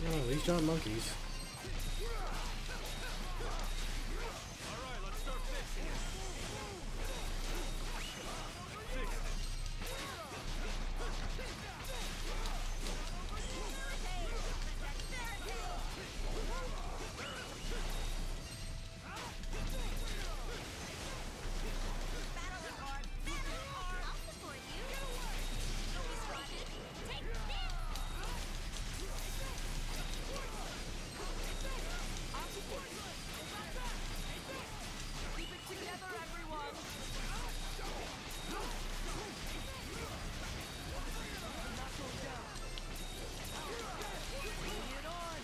Oh, these giant monkeys. Alright, let's start fixing it. I'll support you. Don't be squeaky. Take this. I'll support you. Keep it together, everyone. I'm not going down. Bring it on.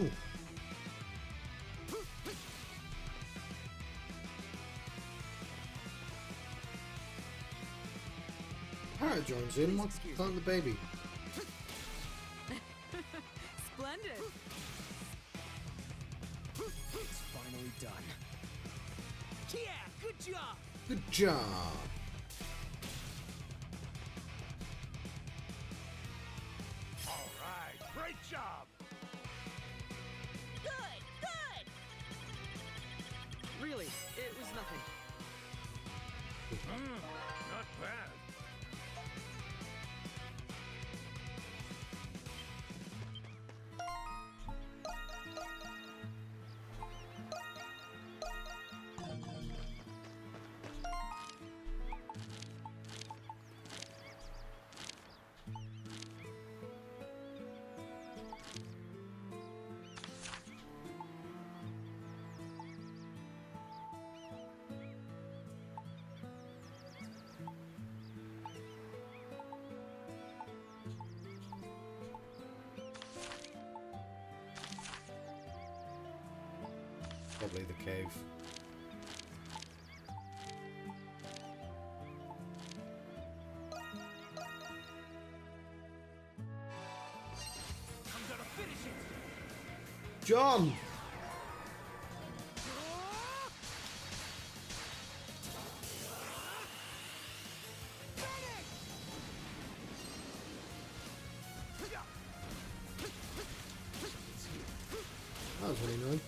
Ooh. Parrot joins in. What's like the baby? Splendid. It's finally done. Yeah, good job. Good job. Alright, great job. Good, good. Really, it was nothing. Not bad. Probably the cave. I'm gonna finish it. John! That was really annoying.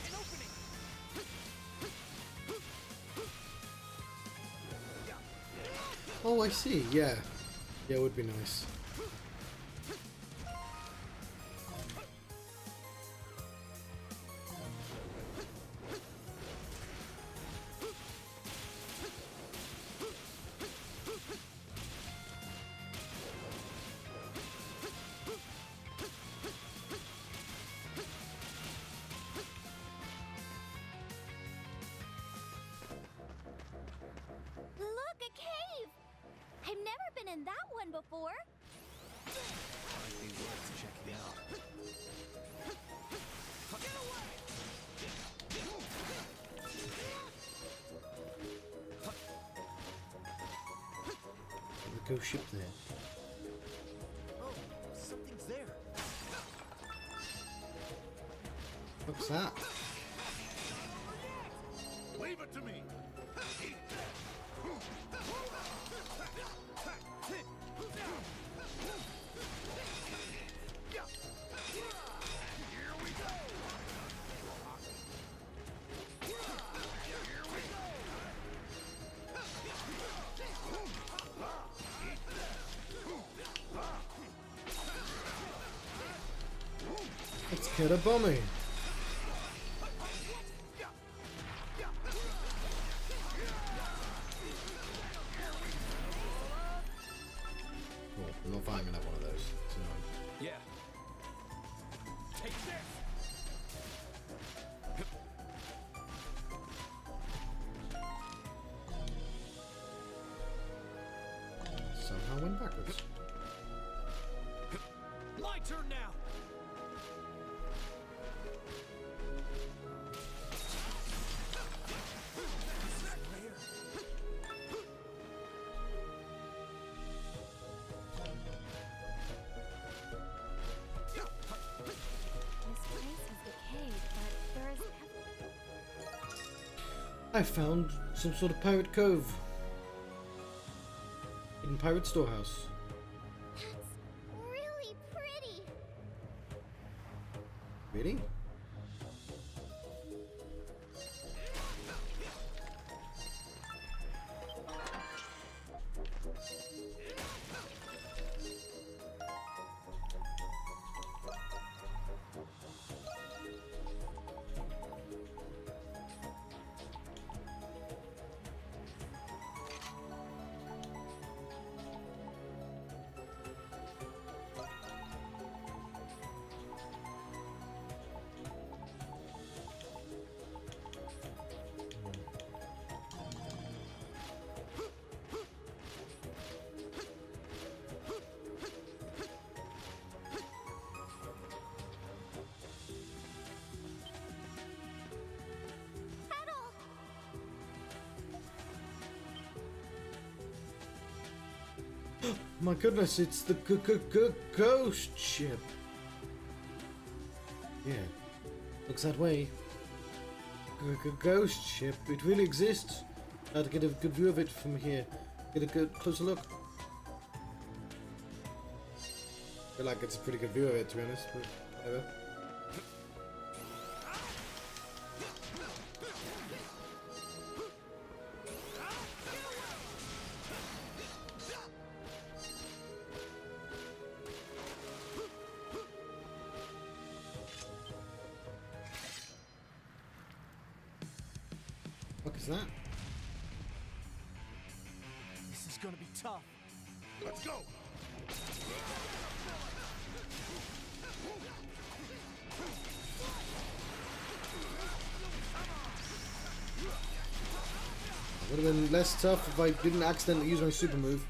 An opening. Oh, I see. Yeah. Yeah, it would be nice. Look, a cave. I've never been in that one before. Might be worth checking out. Get away! The ghost ship there. Oh, something's there. What's that? Leave it to me. Here we go. Here we go. Let's get a bummy. Cool. I'm not finding another one of those. It's annoying. Yeah. Take this. Somehow went backwards. My turn now. I found some sort of pirate cove. In pirate storehouse. That's really pretty. Really? Petal. My goodness, it's the ghost ship. Yeah, looks that way. Ghost ship. It really exists. I had to get a good view of it from here. Get a good closer look. I feel like it's a pretty good view of it, to be honest. But whatever. What is that? This is gonna be tough. Let's go! Would have been less tough if I didn't accidentally use my super move.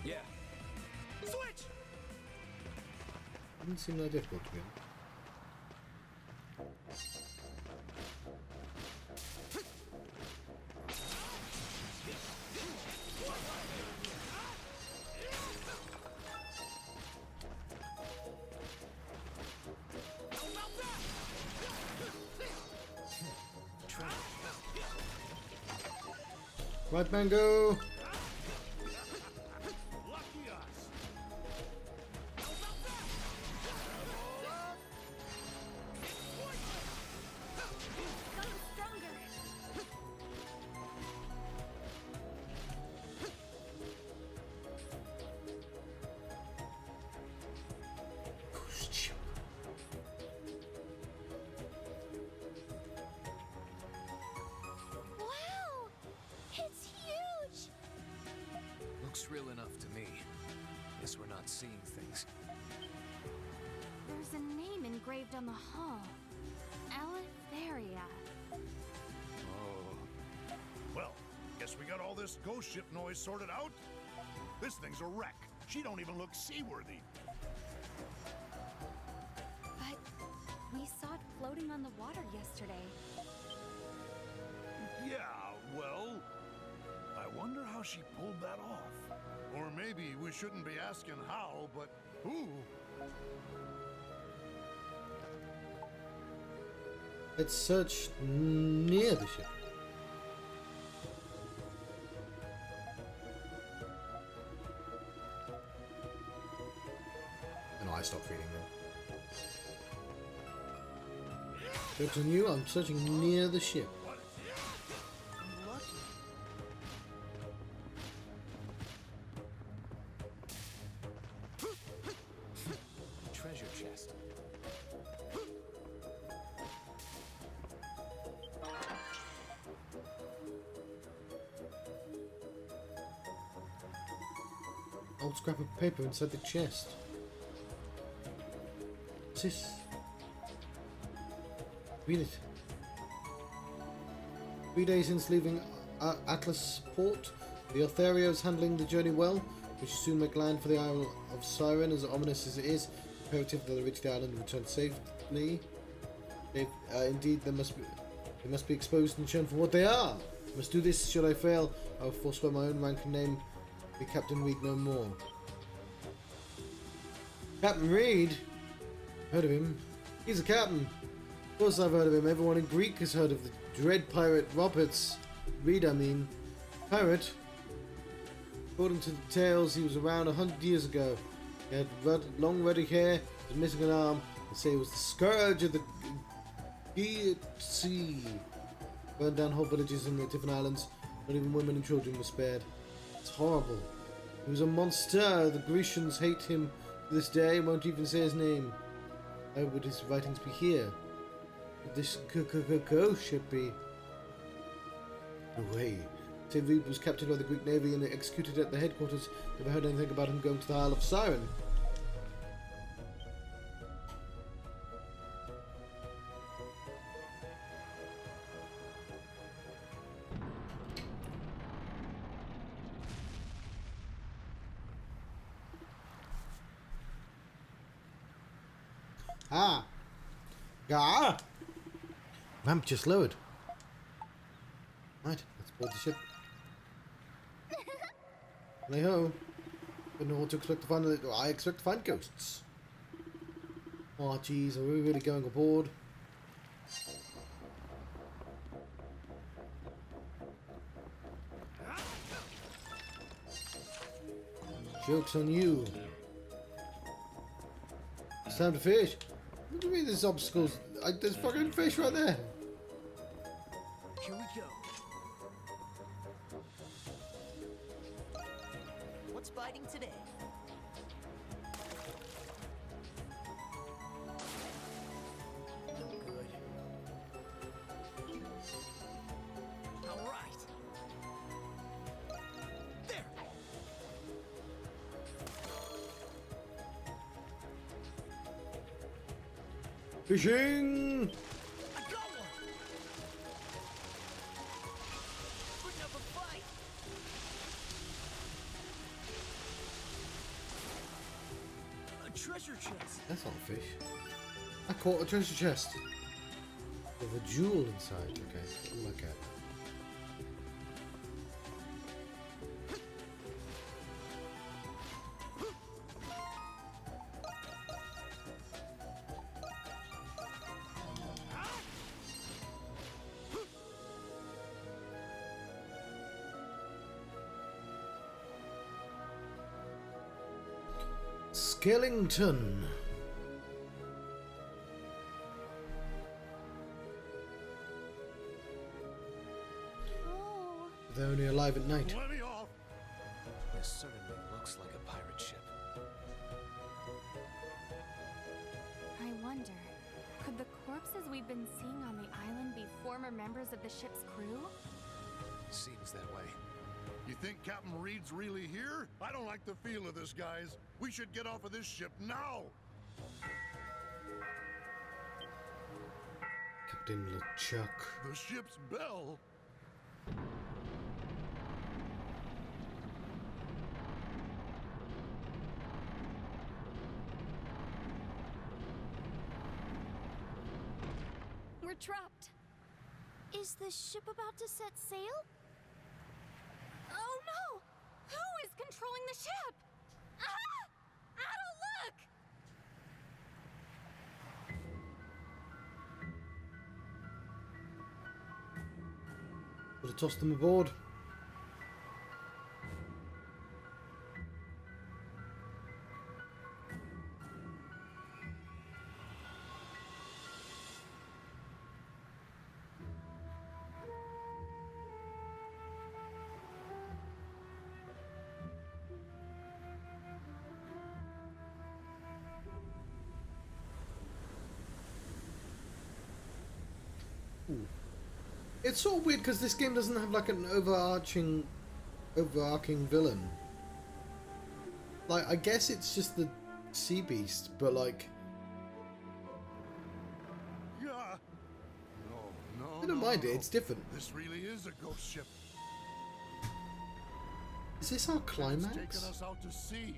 Yeah. Switch! Didn't seem that difficult to me. Right, Mango. Lucky us! Go stronger. Wow! It's huge! Looks real enough to me. Guess we're not seeing things. There's a name engraved on the hull. Eleftheria. Oh. Well, guess we got all this ghost ship noise sorted out. This thing's a wreck. She don't even look seaworthy. But we saw it floating on the water yesterday. Yeah, well, I wonder how she pulled that off. Or maybe we shouldn't be asking how, but who? Let's search near the ship. No, I stopped reading now. Searching new, I'm searching near the ship. Treasure chest. Old scrap of paper inside the chest. What's this? Read it. 3 days since leaving Atlas port. The Eleftheria is handling the journey well. We should soon make land for the Isle of Siren. As ominous as it is, imperative that they reach the island and return safely. Indeed, they must be exposed and shown for what they are. I must do this. Should I fail, I will forswear my own rank and name. Be Captain Reed no more. Captain Reed? Heard of him? He's a captain. Of course I've heard of him. Everyone in Greek has heard of the dread pirate Roberts. Reed, I mean. Pirate? According to the tales, he was around 100 years ago. He had long reddy hair, was missing an arm. They say he was the scourge of the sea. Burned down whole villages in the different islands. Not even women and children were spared. It's horrible. He was a monster. The Grecians hate him to this day. Won't even say his name. Why would his writings be here? Would this ghost ship be? No way. Say Reed was captured by the Greek Navy and executed at the headquarters. Never heard anything about him going to the Isle of Siren. Ah! Gah! Ramp just lowered. Right, let's board the ship. Hey ho! Don't know what to expect to find. I expect to find ghosts. Oh jeez, are we really going aboard? Joke's on you. It's time to fish. What do you mean there's obstacles? There's fucking fish right there. Here we go. What's biting today? No good. All right. There. Fishing! I got one. Putting up a fight. A treasure chest. That's not a fish. I caught a treasure chest with a jewel inside. Okay, look at it. Skellington. Oh, They're only alive at night. Plenty off. This certainly looks like a pirate ship. I wonder, could the corpses we've been seeing on the island be former members of the ship's crew? Seems that way. You think Captain Reed's really here? I don't like the feel of this, guys. We should get off of this ship now. Captain LeChuck. The ship's bell. We're trapped. is the ship about to set sail? Oh no! Who is controlling the ship? Ah! Ada, look! Would have tossed them aboard. It's sort of weird because this game doesn't have like an overarching villain. Like, I guess it's just the sea beast, but like, Yeah. No. I don't mind it. It's different. This really is a ghost ship. Is this our It's climax? taken us out to sea.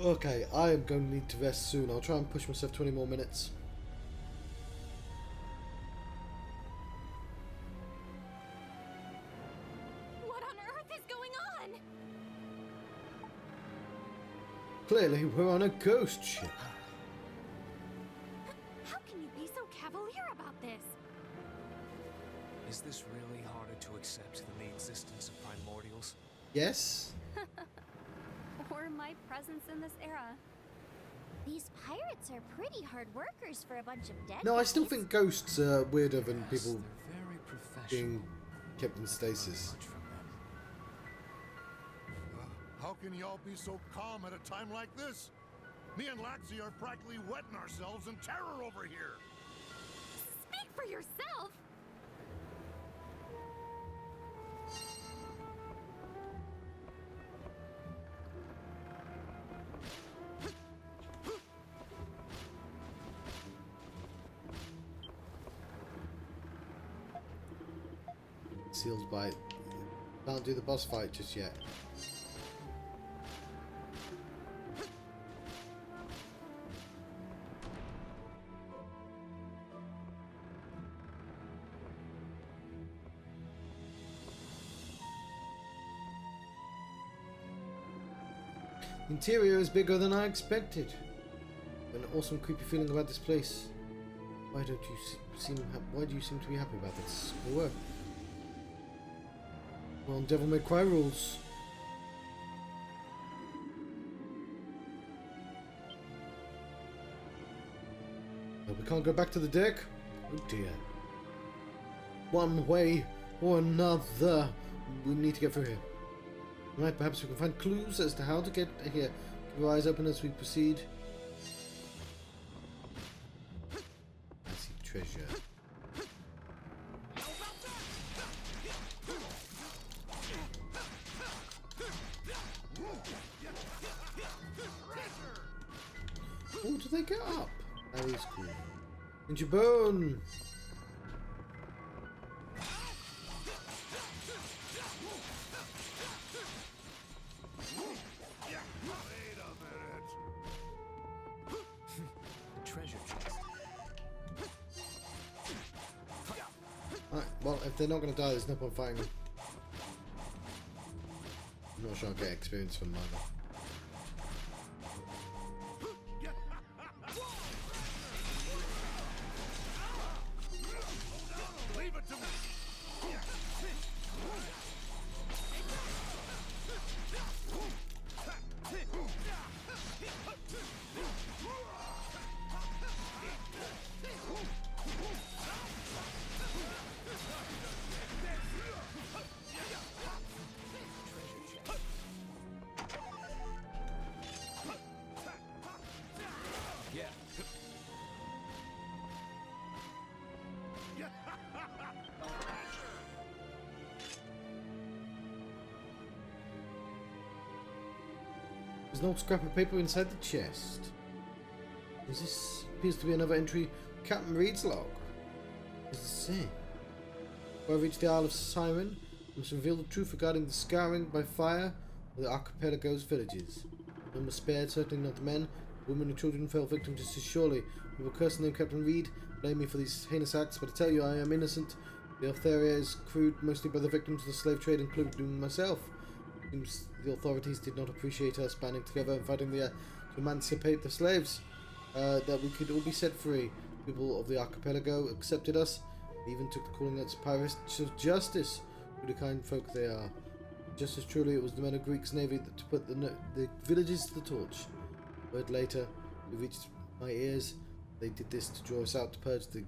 Okay, I am going to need to rest soon. I'll try and push myself 20 more minutes. What on earth is going on? Clearly, we're on a ghost ship. How can you be so cavalier about this? Is this really harder to accept than the existence of primordials? Yes? Or my presence in this era? These pirates are pretty hard workers for a bunch of dead No, I still guys. think ghosts are weirder than Yes, people they're very professional. being kept in stasis. Much from them. How can y'all be so calm at a time like this? Me and Laxi are practically wetting ourselves in terror over here. Speak for yourself! Sealed by... Can't do the boss fight just yet. The interior is bigger than I expected. An awesome creepy feeling about this place. Why do you seem to be happy about this? Good work. Well, Devil May Cry rules. But we can't go back to the deck? Oh dear. One way or another, we need to get through here. Right, perhaps we can find clues as to how to get here. Keep your eyes open as we proceed. I see treasure. Oh, do they get up? That is cool. Ninja Bone! Wait a minute. The treasure chest. Alright, well, if they're not going to die, there's no point fighting them. I'm not sure I'll get experience from either. Leave it to me. Yeah. There's an old scrap of paper inside the chest. This appears to be another entry. Captain Reed's log. What does it say? Before I reach the Isle of Siren, I must reveal the truth regarding the scouring by fire of the archipelago's villages. None were spared, certainly not the men. Women and children fell victim just as surely. We will curse the name Captain Reed, blame me for these heinous acts, but I tell you I am innocent. The Eleftheria is crewed mostly by the victims of the slave trade, including myself. It seems the authorities did not appreciate us banding together and fighting to emancipate the slaves. That we could all be set free. People of the archipelago accepted us, even took to calling us pirates of justice. Who the kind folk they are. Just as truly, it was the men of Greek's navy that put the villages to the torch. A word later, it reached my ears. They did this to draw us out to purge the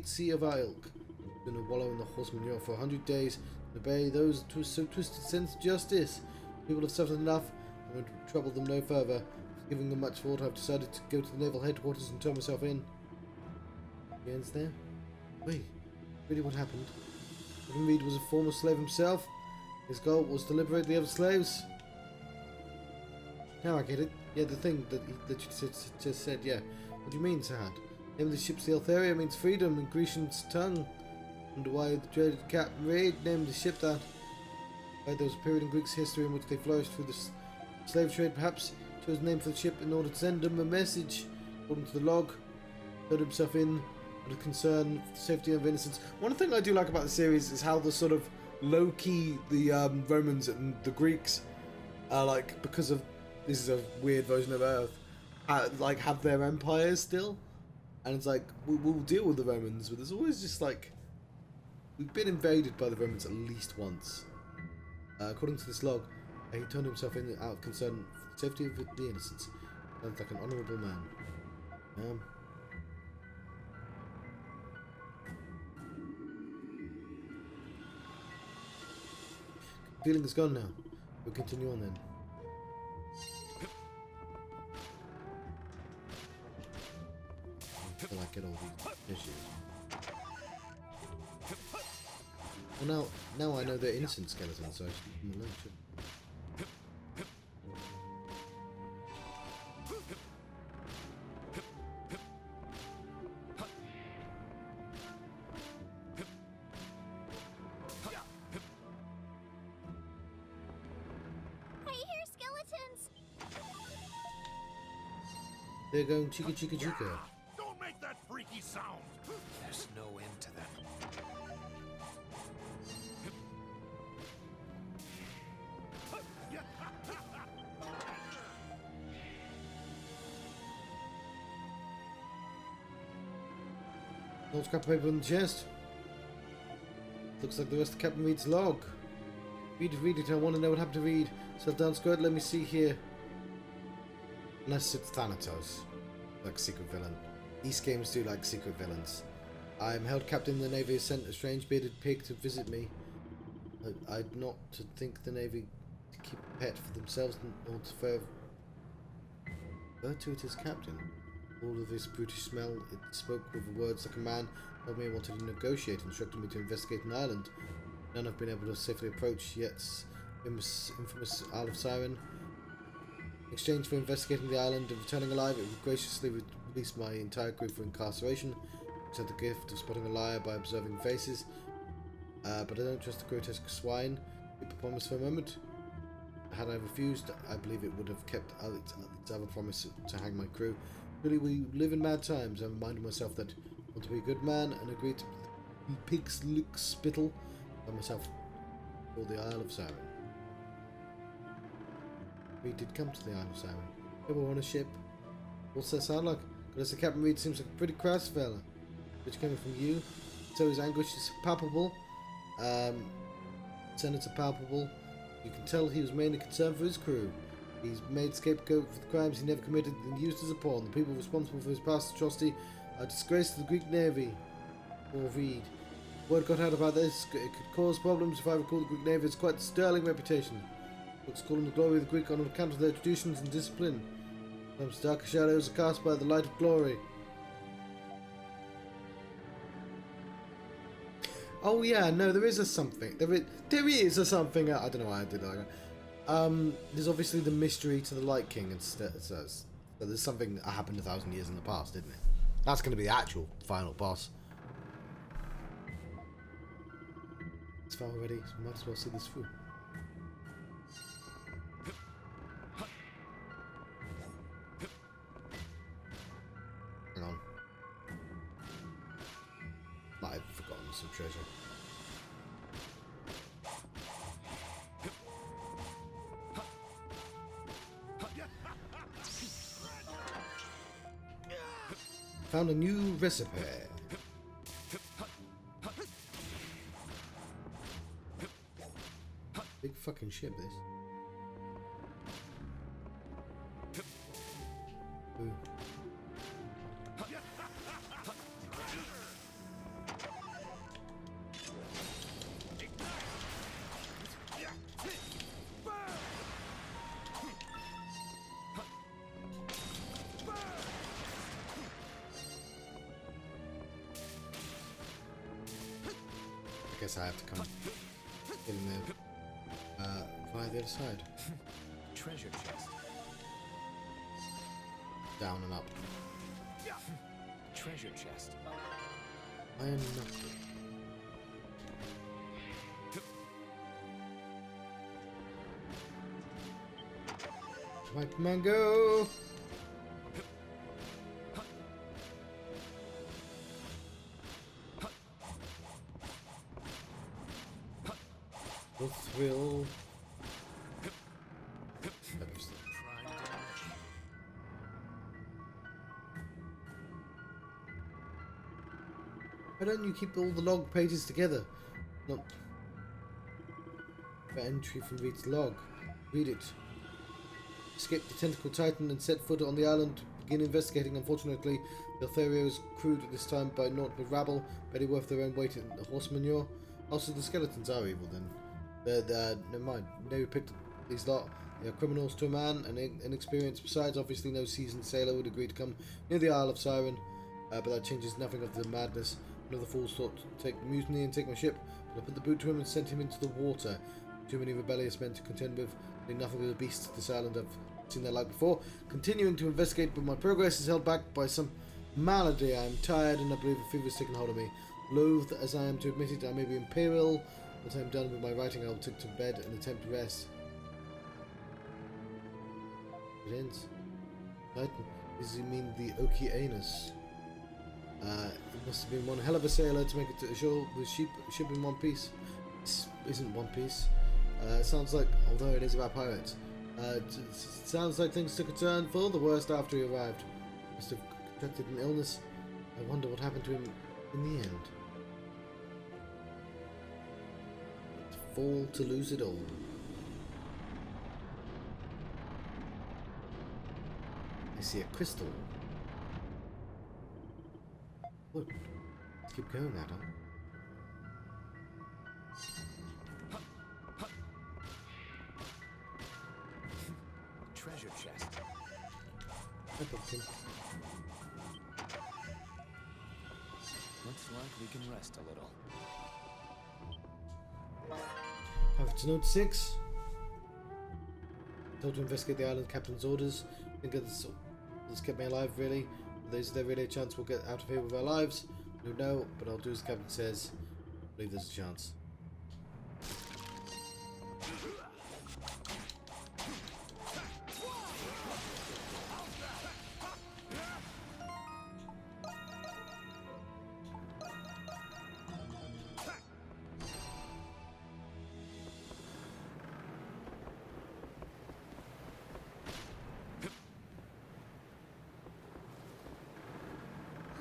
Sea of our ilk. We've been a wallow in the horse manure for 100 days and obey those who so twisted sense of justice. People have suffered enough and would trouble them no further. Giving them much thought, I've decided to go to the naval headquarters and turn myself in. He ends there. Wait, really what happened? Captain Reed was a former slave himself. His goal was to liberate the other slaves. Now I get it. Yeah, the thing that you just said, yeah. What do you mean, Sahad? Name of the ship's the Eleftheria means freedom in Grecian's tongue. Wonder why the dreaded Captain Raid named the ship that. Why there was a period in Greek's history in which they flourished through the slave trade. Perhaps chose the name for the ship in order to send them a message. According to the log, turned himself in out of concern for the safety of innocents. One thing I do like about the series is how the sort of low-key the Romans and the Greeks are, like, because of this is a weird version of Earth, like have their empires still, and it's like we'll deal with the Romans, but there's always just like we've been invaded by the Romans at least once. According to this log, he turned himself in out of concern for the safety of the innocents. Sounds like an honourable man. Feeling is gone now. We'll continue on then. Until I get all these issues. Well, now I know they're innocent skeletons, so I should leave them alone too. They're going chicka chicka chicka. Don't make that freaky sound. There's no end to them. No scrap paper on the chest. Looks like the rest of Captain Reed's log. Read it. I want to know what happened to Reed. Settle down, Squirt. Let me see here. Unless it's Thanatos, like secret villain. These games do like secret villains. I am held captain of the Navy has sent a strange bearded pig to visit me. I'd not to think the Navy to keep a pet for themselves or to refer to it as captain. All of this brutish smell, it spoke with words like a man, told me it wanted to negotiate, instructed me to investigate an island. None have been able to safely approach yet. Infamous Isle of Siren. In exchange for investigating the island and returning alive, it would graciously release my entire crew for incarceration. Accept the gift of spotting a liar by observing faces. But I don't trust the grotesque swine. Keep a promise for a moment. Had I refused, I believe it would have kept its other promise to hang my crew. Really, we live in mad times. I reminded myself that I want to be a good man and agreed to pig's lick spittle by myself for the Isle of Siren. We did come to the Isle of Siren. We were on a ship. What's that sound like? Because the Captain Reed seems like a pretty crass fella. Which coming from you. So his anguish is palpable. Senator palpable. You can tell he was mainly concerned for his crew. He's made scapegoat for the crimes he never committed and used as a pawn. The people responsible for his past atrocity are disgrace to the Greek Navy. Or Reed. Word got out about this. It could cause problems. If I recall, the Greek Navy has quite a sterling reputation. Books call them the glory of the Greek on account of their traditions and discipline. Sometimes darker shadows are cast by the light of glory. Oh yeah, no, there is a something. There is a something. I don't know why I did that. There's obviously the mystery to the Light King. It says that there's something that happened 1,000 years in the past, isn't it? That's going to be the actual final boss. It's far already, so we might as well see this through. Hang on. Might have forgotten some treasure. Found a new recipe. Big fucking ship, this. Ooh. I guess I have to come in there via the other side. Treasure chest. Down and up. treasure chest. I am not. White mango! The thrill. Prime damage. Why don't you keep all the log pages together? Not the entry from Reed's log. Read it. Escaped the tentacle titan and set foot on the island to begin investigating. Unfortunately, the Eleftheria was crewed at this time by naught but rabble, barely worth their own weight in the horse manure. Also, the skeletons are evil then. Never mind. Never picked these lot. They are criminals to a man and inexperienced. Besides, obviously no seasoned sailor would agree to come near the Isle of Siren. But that changes nothing of the madness. One of the fools thought to take mutiny and take my ship, but I put the boot to him and sent him into the water. Too many rebellious men to contend with. Doing nothing with the beasts of this island. I've seen their like before. Continuing to investigate, but my progress is held back by some malady. I am tired and I believe a fever has taken hold of me. Loathed as I am to admit it, I may be imperial. Once I am done with my writing, I will take to bed and attempt to rest. It ends. Titan. Does he mean the Okeanos? It must have been one hell of a sailor to make it to the shore with ship in one piece. This isn't One Piece. It sounds like, although it is about pirates, it sounds like things took a turn for the worst after he arrived. Must have contracted an illness. I wonder what happened to him in the end. Fall to lose it all. I see a crystal. Look, let's keep going, Adam. Treasure chest. I booked him. Looks like we can rest a little. Pirates Note 6. Told to investigate the island captain's orders. Think this kept me alive, really. Is there really a chance we'll get out of here with our lives? I don't know, but I'll do as the captain says. I believe there's a chance.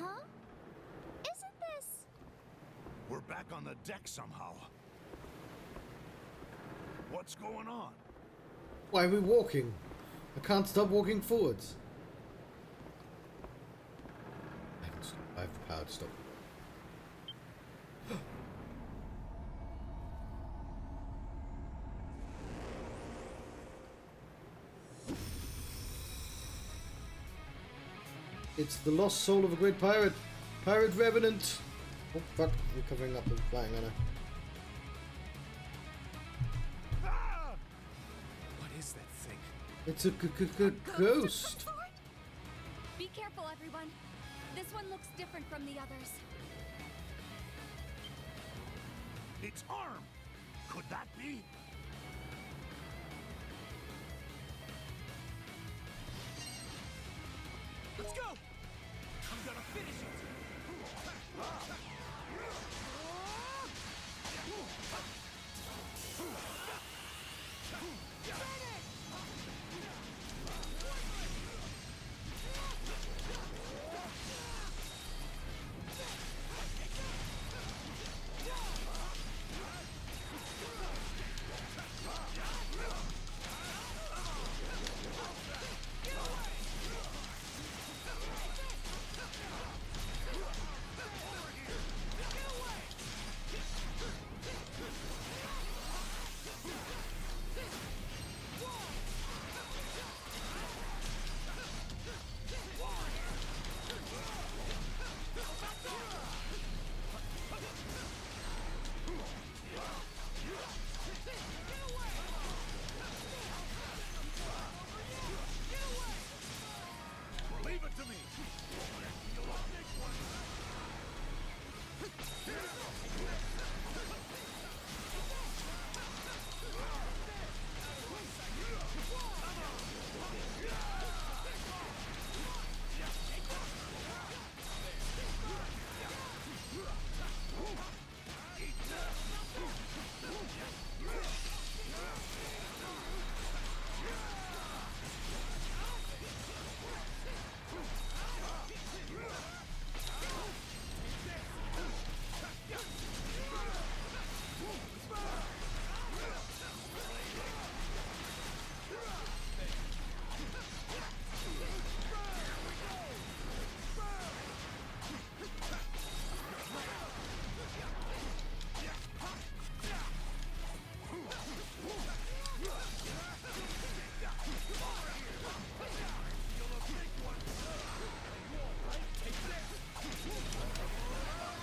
Huh? Isn't this? We're back on the deck somehow. What's going on? Why are we walking? I can't stop walking forwards. I have the power to stop. It's the lost soul of a great pirate. Pirate Revenant. Oh fuck, I'm covering up the flying runner. Ah! What is that thing? It's a ghost. Be careful, everyone. This one looks different from the others. Its arm! Could that be? Let's go! I'm gonna finish it!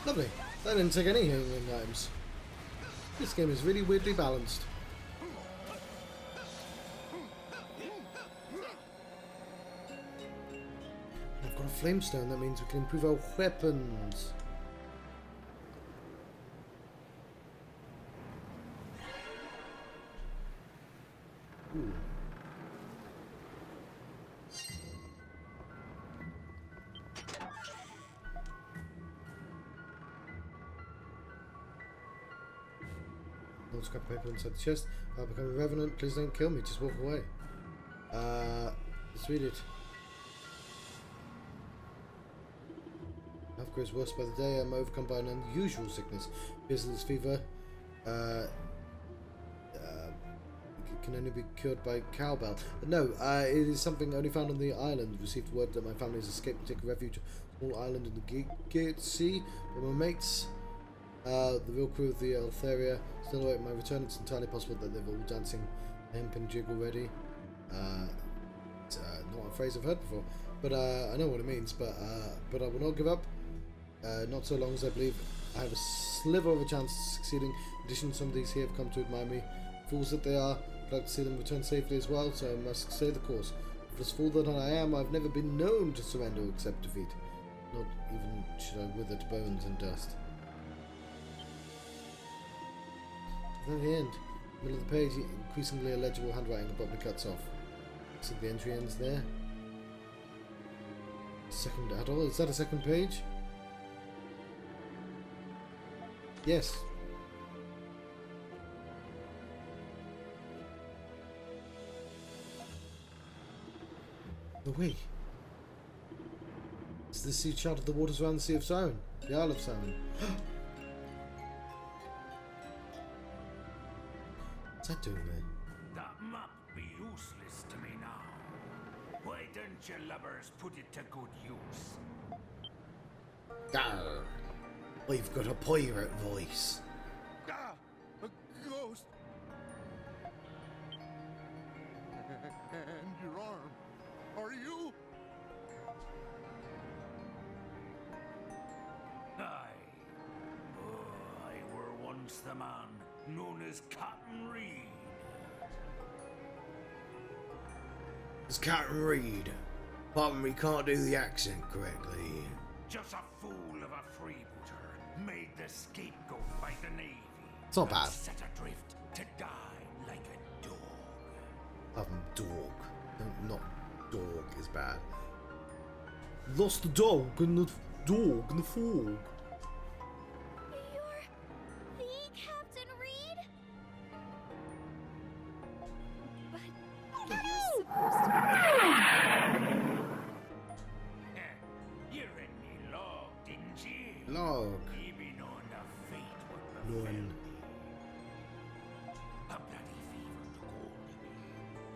Lovely. That didn't take any healing items. This game is really weirdly balanced. I've got a flamestone, that means we can improve our weapons. Ooh. No scrap paper inside the chest. I'll become a revenant. Please don't kill me. Just walk away. Let's read it. Health grows worse by the day. I'm overcome by an unusual sickness. Business fever. Can only be cured by cowbell. No, it is something only found on the island. Received word that my family has escaped to take refuge on a small island in the Gate Sea. But my mates, the real crew of the Eleftheria, still await my return. It's entirely possible that they're all dancing hemp and jig already. It's not a phrase I've heard before, but I know what it means. But I will not give up. Not so long as I believe I have a sliver of a chance of succeeding. In addition, some of these here have come to admire me. Fools that they are, I'd like to see them return safely as well, so I must stay the course. As fool that I am, I've never been known to surrender or accept defeat. Not even should I wither to bones and dust. At the end, middle of the page, increasingly illegible handwriting abruptly cuts off. So the entry ends there. Second adult, is that a second page? Yes. No way. Is the sea child of the waters around the Sea of Siren? The Isle of Siren. What's that doing there? That map be useless to me now. Why don't you lubbers put it to good use? Garr. We've got a pirate voice. Ah! A ghost! And your arm. Are you? Aye. Oh, I were once the man known as Captain Reed. It's Captain Reed. Pardon me, can't do the accent correctly. Just a fool of a freebooter, made the scapegoat by the Navy. It's not bad. And set adrift to die like a dog. Dog. No, not dog is bad. Lost the dog in the fog. You're the Captain Reed? But you're supposed to You read me log, didn't you? Log. You be known the fate what befell None. me. A bloody fever took hold of me,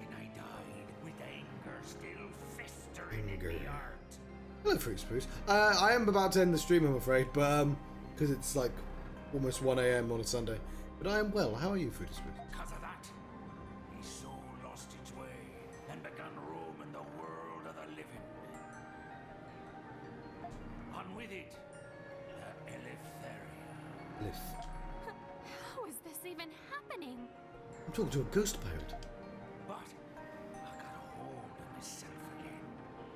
and I died with anger still festering Anger. in me heart. Hello, Fruit Spruce. I am about to end the stream, I'm afraid, but because it's like almost 1 AM on a Sunday. But I am well. How are you, Fruit Spruce? Because of that, his soul lost its way and began roaming the world of the living. And with it, the Eleftheria. Liv. How is this even happening? I'm talking to a ghost pirate. But I got a hold of myself again.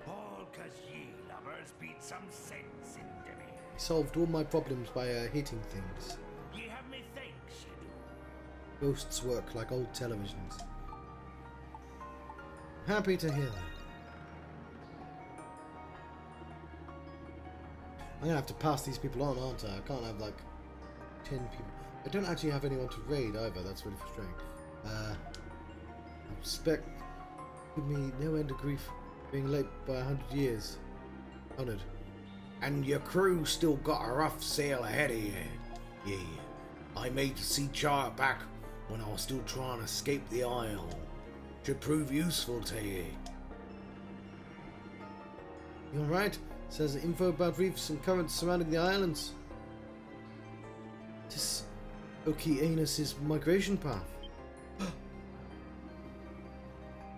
All 'cause ye lovers beat some sense into me. He solved all my problems by hitting things. Ye have me thanks, you do. Ghosts work like old televisions. Happy to hear that. I'm gonna have to pass these people on, aren't I? I can't have like 10 people. I don't actually have anyone to raid either. That's really frustrating. I suspect give me no end of grief being late by 100 years. Honoured. And your crew still got a rough sail ahead of you. Yeah. I made the sea chart back when I was still trying to escape the isle. Should prove useful to you. You alright? Says info about reefs and currents surrounding the islands. This Okeanus' migration path.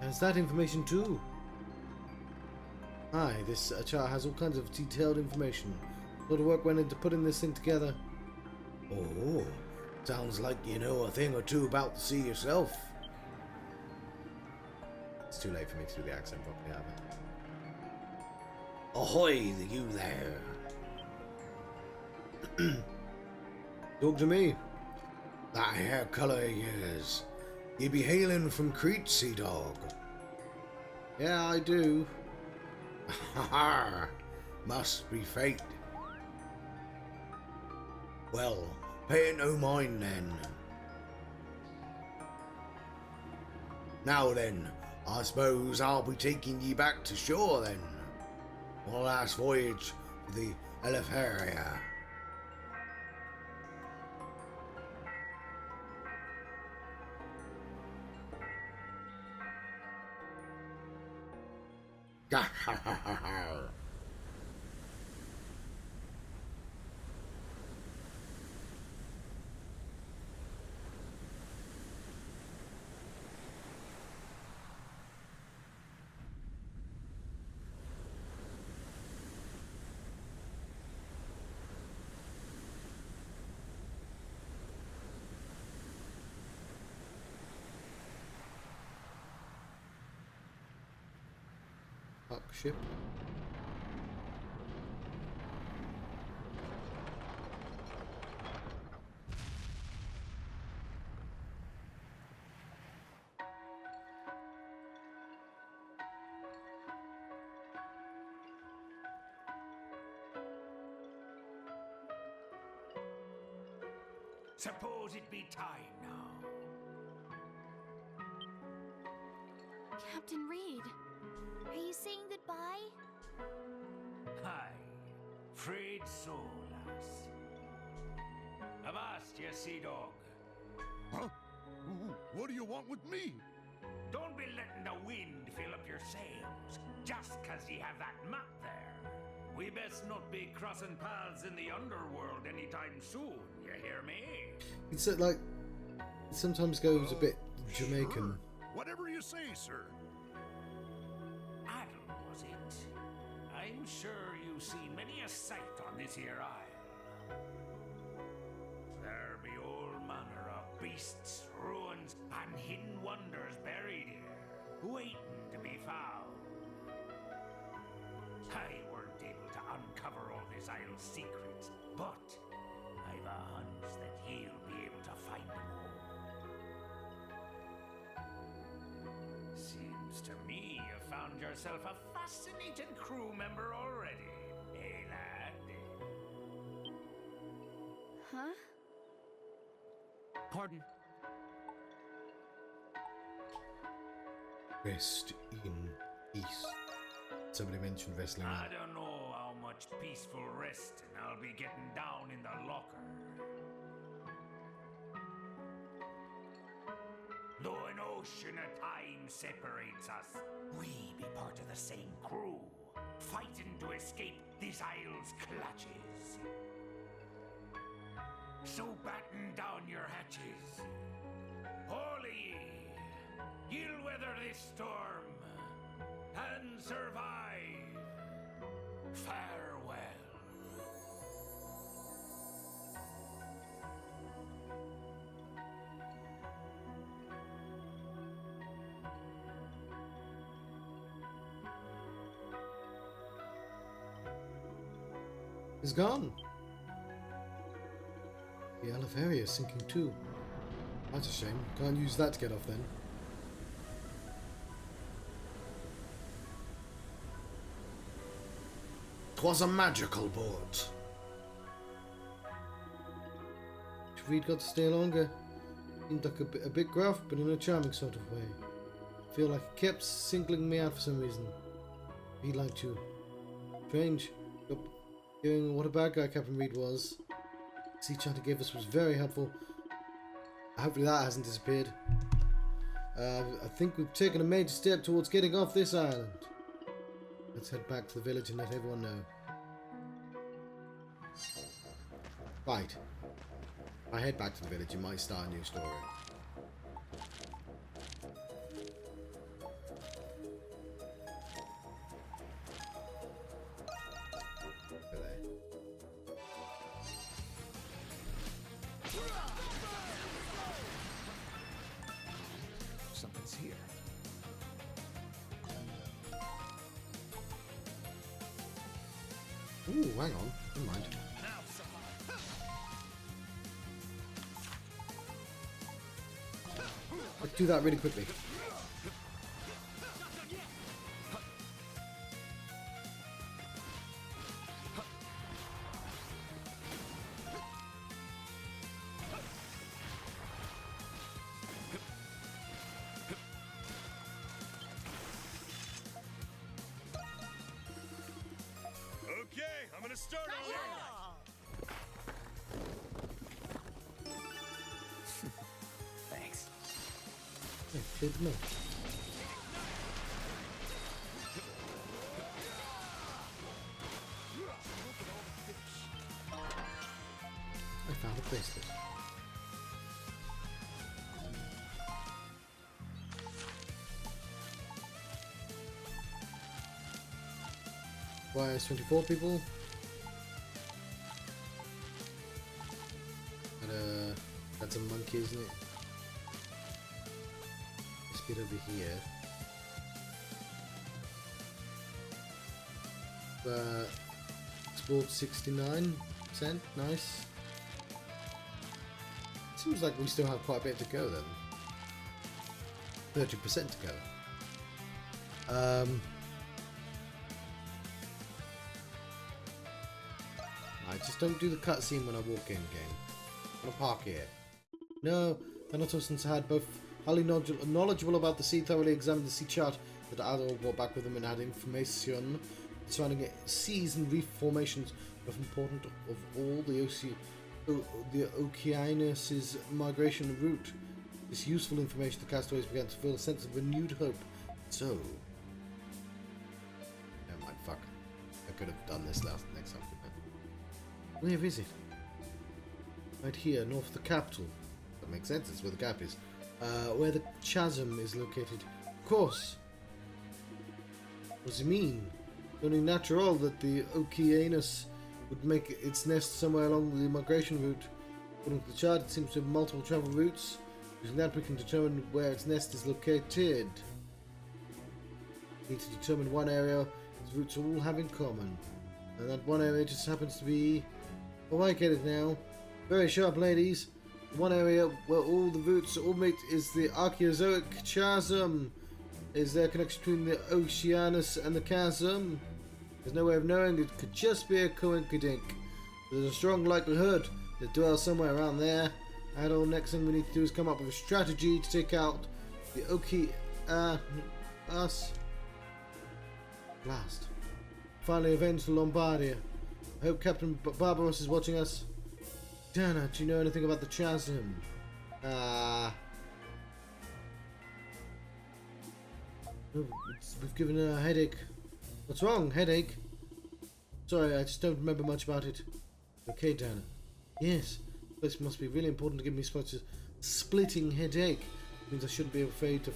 Has that information too? Hi, this chart has all kinds of detailed information. A lot of work went into putting this thing together. Oh, sounds like you know a thing or two about the sea yourself. It's too late for me to do the accent properly, have I? Ahoy, you there. Talk to me. That hair colour of yours. You be hailing from Crete, sea dog. Yeah, I do. Ha ha! Must be fate. Well, pay it no mind then. Now then, I suppose I'll be taking ye back to shore then. On the last voyage to the Eleftheria. Ha ha ha ha ha! Fuck ship. Suppose it be time now. Captain Reed. Are you saying goodbye? Hi, freed soulas. Avast, you sea dog. Huh? What do you want with me? Don't be letting the wind fill up your sails, just 'cause ye have that map there. We best not be crossing paths in the underworld anytime soon, you hear me? It's like, it sometimes goes a bit Jamaican. Sure. Whatever you say, sir. Adam, was it? I'm sure you've seen many a sight on this here isle. There be all manner of beasts, ruins, and hidden wonders buried here, waiting to be found. I weren't able to uncover all this isle's secrets, but I've a hunch that he'll be able to find them all. Seems to me you found yourself a fascinating crew member already, eh, lad? Huh? Pardon. Rest in peace. Somebody mentioned wrestling. I don't know how much peaceful resting I'll be getting down in the locker. Though an ocean of time separates us, we be part of the same crew, fighting to escape this isle's clutches. So batten down your hatches. All of ye, you'll weather this storm and survive. Farewell. Is gone. The Eleftheria is sinking too. That's a shame. Can't use that to get off then. 'Twas a magical boat. If Reed got to stay longer, seemed like a bit gruff, but in a charming sort of way. I feel like he kept singling me out for some reason. He liked you. Strange. Yep. Hearing what a bad guy Captain Reed was. The sea chat he gave us was very helpful. Hopefully that hasn't disappeared. I think we've taken a major step towards getting off this island. Let's head back to the village and let everyone know. Right. If I head back to the village, you might start a new story. There. Ooh, hang on. Never mind. Let's do that really quickly. Okay, I'm gonna start Thanks. Yeah, good enough. I found a bracelet. Why is 24 people? And, that's a monkey, isn't it? Let's get over here. Explored 69%, nice. Seems like we still have quite a bit to go then. 30% to go. I just don't do the cutscene when I walk in game. I'm gonna park here. No, Thanatos and Sahad both highly knowledgeable about the sea, thoroughly examined the sea chart that Adol brought back with them and had information surrounding seas and reef formations. Most important of all, the Okeanos' migration route. This useful information, the castaways began to feel a sense of renewed hope. So, never mind, fuck. I could have done this next time. Where is it? Right here, north of the capital. That makes sense, that's where the gap is. Where the chasm is located. Of course! What does it mean? Only natural that the Okeanos would make its nest somewhere along the migration route. According to the chart, it seems to have multiple travel routes. Using that, we can determine where its nest is located. We need to determine one area its routes all have in common. And that one area just happens to be... Oh, I get it now. Very sharp, ladies. One area where all the routes all meet is the Archaeozoic chasm. Is there a connection between the Oceanus and the chasm? There's no way of knowing. It could just be a coinkydink. There's a strong likelihood it dwells somewhere around there. And all next thing we need to do is come up with a strategy to take out the us. Blast. Finally avenge the Lombardia. I hope Captain Barbaros is watching us. Dana, do you know anything about the chasm? We've given her a headache. What's wrong? Headache? Sorry, I just don't remember much about it. Okay, Dana. Yes, this must be really important to give me such a splitting headache. It means I shouldn't be afraid to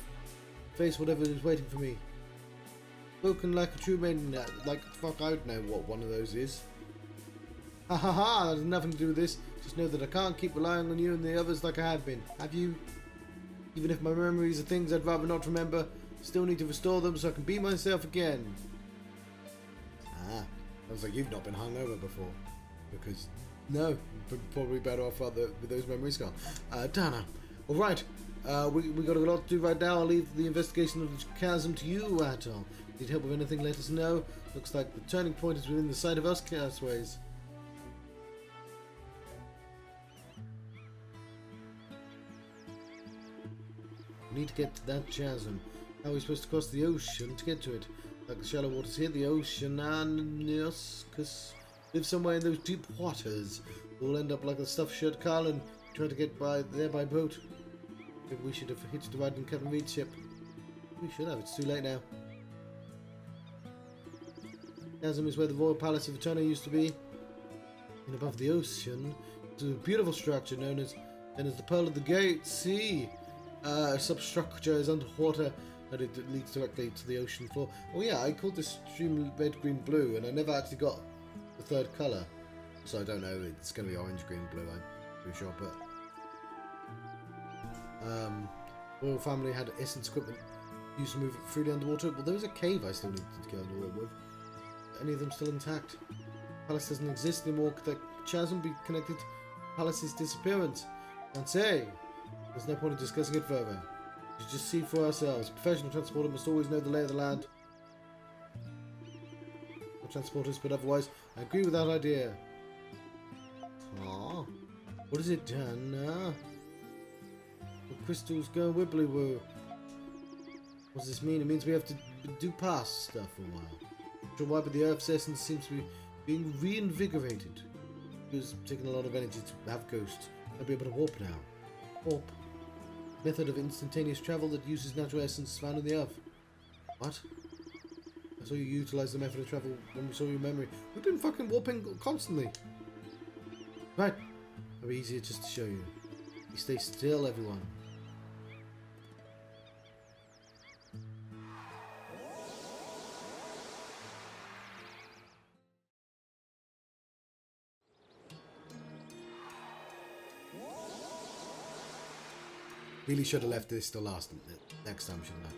face whatever is waiting for me. Spoken like a true maiden, like fuck I don't know what one of those is. Ha ha ha, that has nothing to do with this. Just know that I can't keep relying on you and the others like I have been. Have you? Even if my memories are things I'd rather not remember, still need to restore them so I can be myself again. Sounds like you've not been hungover before. Because, no, probably better off with those memories gone. Dana, alright, we got a lot to do right now. I'll leave the investigation of the chasm to you, Atol. Need help with anything, let us know. Looks like the turning point is within the sight of us castaways. We need to get to that chasm. How are we supposed to cross the ocean to get to it? Like the shallow waters here, the ocean and live somewhere in those deep waters. We'll end up like the stuffed shirt Carl and try to get there by boat. Maybe we should have hitched a ride in Captain Reed's ship. We should have, it's too late now. Chasm is where the Royal Palace of Eterna used to be. And above the ocean, it's a beautiful structure known as the Pearl of the Gate Sea. A substructure is underwater and it leads directly to the ocean floor. Oh yeah, I called this stream red, green, blue, and I never actually got the third colour. So I don't know, it's going to be orange, green, blue, I'm pretty sure, but... Royal family had essence equipment used to move it freely underwater. Well, there was a cave I still needed to go underwater with. Any of them still intact? Palace doesn't exist anymore. Could that chasm be connected to Palace's disappearance? Can't say. There's no point in discussing it further. We should just see for ourselves. Professional transporter must always know the lay of the land. Not transporters, but otherwise, I agree with that idea. Aww. What has it done now? The crystals go wibbly woo. What does this mean? It means we have to do past stuff for a while. Not sure why, but the Earth's essence seems to be being reinvigorated. It was taking a lot of energy to have ghosts. I'll be able to warp now. Warp. Method of instantaneous travel that uses natural essence found in the Earth. What? I saw you utilize the method of travel when we saw your memory. We've been fucking warping constantly. Right. It'll be easier just to show you. You stay still, everyone. Really should have left this till next time, shouldn't I?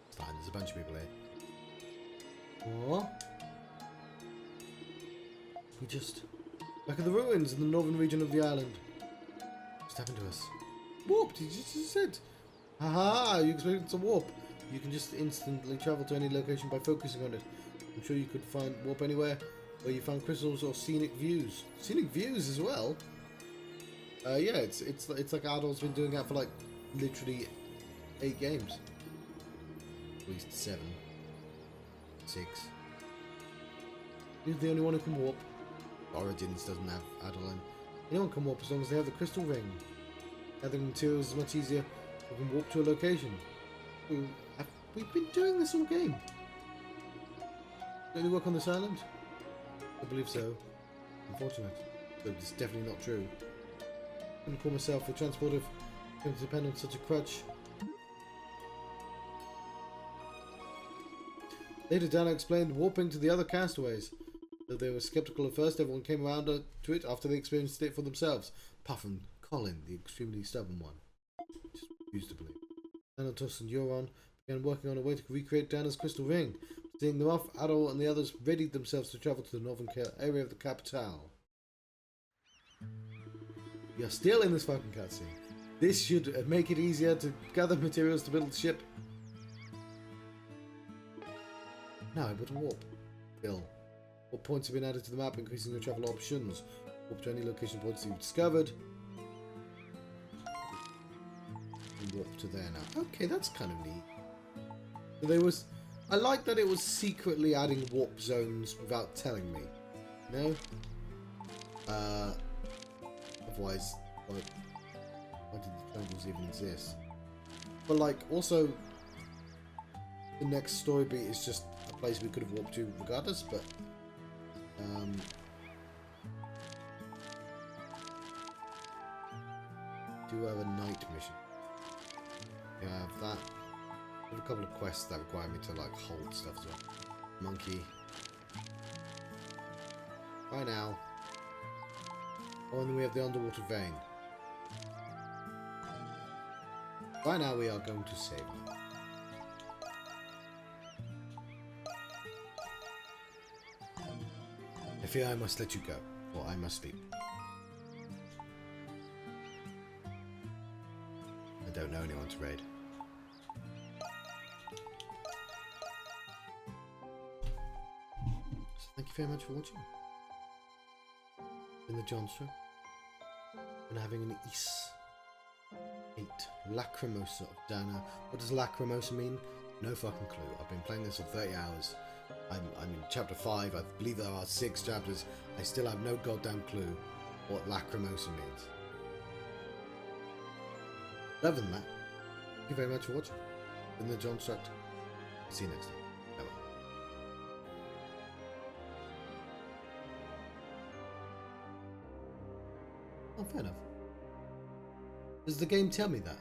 It's fine, there's a bunch of people here. What? We just... Back at the ruins in the northern region of the island. What's happened to us? Warped, you just said. Haha, you expected to warp. You can just instantly travel to any location by focusing on it. I'm sure you could find warp anywhere where you found crystals or scenic views. Scenic views as well? Yeah, it's like Adol's been doing that for like literally 8 games. At least 7. 6. He's the only one who can warp. Origins doesn't have Adol, and anyone can warp as long as they have the crystal ring. Gathering materials is much easier. We can warp to a location. We've been doing this all game. Only work on this island? I believe so. Unfortunate. But it's definitely not true. I couldn't call myself a transporter going to depend on such a crutch. Later, Dana explained warping to the other castaways. Though they were skeptical at first, everyone came around to it after they experienced it for themselves. Puff and Colin, the extremely stubborn one, just refused to believe. Thanatos and Euron began working on a way to recreate Dana's crystal ring. Seeing them off, Adol and the others readied themselves to travel to the northern area of the capital. We are still in this fucking cutscene. This should make it easier to gather materials to build the ship. Now able to warp. Bill. What points have been added to the map, increasing your travel options? Warp to any location points you've discovered. And warp to there now. Okay, that's kind of neat. So there was... I like that it was secretly adding warp zones without telling me. No? Otherwise, why did the jungles even exist? But like, also, the next story beat is just a place we could have walked to regardless, but... do have a night mission. Yeah, I have that. I have a couple of quests that require me to like hold stuff as well. Monkey. Bye now. Oh, and then we have the underwater vein. By now we are going to save them. I fear I must let you go, or I must speak. I don't know anyone to raid. So thank you very much for watching. In the Johnston, and having an E8 Lacrimosa of Dana. What does Lacrimosa mean? No fucking clue. I've been playing this for 30 hours. I'm in chapter 5. I believe there are 6 chapters. I still have no goddamn clue what Lacrimosa means. Other than that, thank you very much for watching. In the John Struct. See you next time. Bye bye. Oh, fair enough. Does the game tell me that?